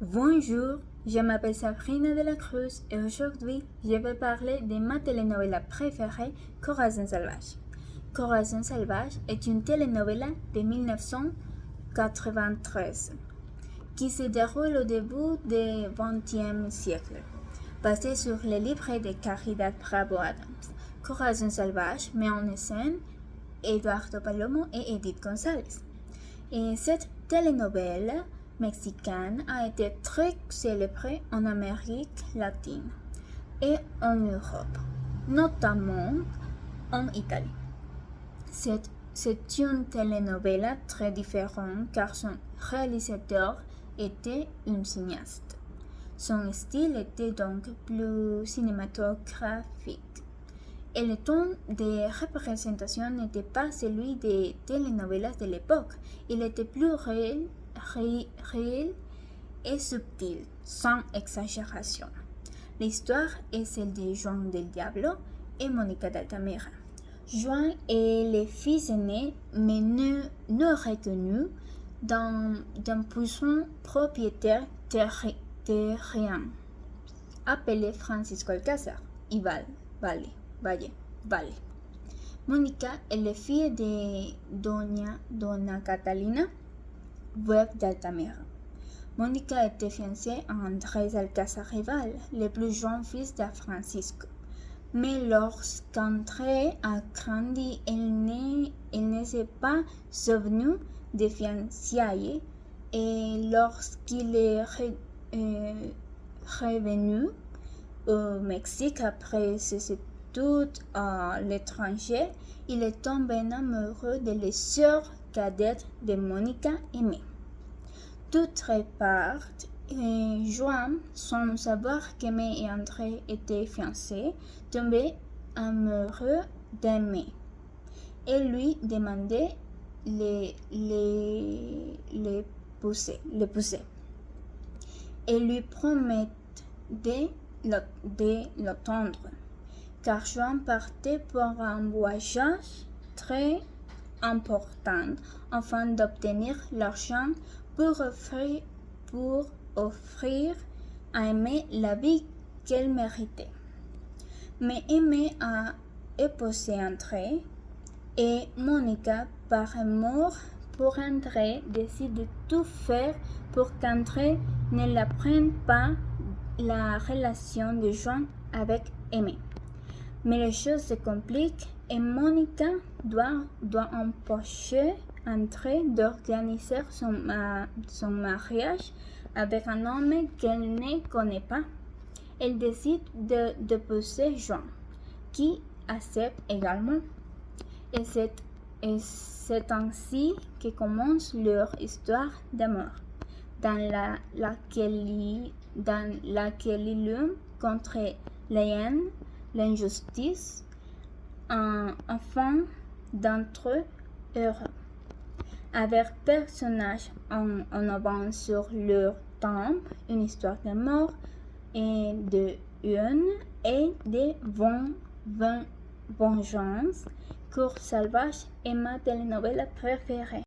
Bonjour, je m'appelle Sabrina de la Cruz et aujourd'hui je vais parler de ma telenovela préférée, Corazon Salvaje. Corazon Salvaje est une telenovela de 1993 qui se déroule au début du XXe siècle, basée sur les livres de Caridad Bravo Adams. Corazon Salvaje met en scène Eduardo Palomo et Edith González. Et cette telenovela mexicaine a été très célébrée en Amérique latine et en Europe, notamment en Italie. C'est une telenovela très différente car son réalisateur était un cinéaste. Son style était donc plus cinématographique. Et le ton de représentation n'était pas celui des telenovelas de l'époque. Il était plus réel et subtil, sans exagération. L'histoire est celle de Juan del Diablo et Mónica d'Altamira. Juan est le fils aîné, mais non reconnu d'un puissant propriétaire terrien, appelé Francisco Alcázar y Valle. Mónica est la fille de Dona Catalina, veuve d'Altamira. Mónica était fiancée à Andrés Alcázar Rival, le plus jeune fils de Francisco. Mais lorsqu'André a grandi, elle ne s'est pas souvenu des fiançailles et lorsqu'il est revenu au Mexique après ses études à l'étranger, il est tombé amoureux de la sœur cadette de Mónica, Aimée. D'autre part, Juan, sans savoir qu'Aimée et André étaient fiancés, tombait amoureux d'Aimée et lui demandait l'épouser et lui promettait de l'attendre, car Juan partait pour un voyage très important afin d'obtenir l'argent pour offrir à Aimée la vie qu'elle méritait. Mais Aimée a épousé André et Mónica, par amour pour André, décide de tout faire pour qu'André ne l'apprenne pas la relation de Juan avec Aimée. Mais les choses se compliquent et Mónica doit empêcher André d'organiser son mariage avec un homme qu'elle ne connaît pas. Elle décide d'épouser Juan, qui accepte également. Et c'est ainsi que commence leur histoire d'amour, dans laquelle ils luttent contre la haine, l'injustice, afin d'être heureux. Avec personnages en avant sur leur tombe, une histoire d'amour et de haine et de vengeance, Corazon Salvaje est ma telenovela préférée.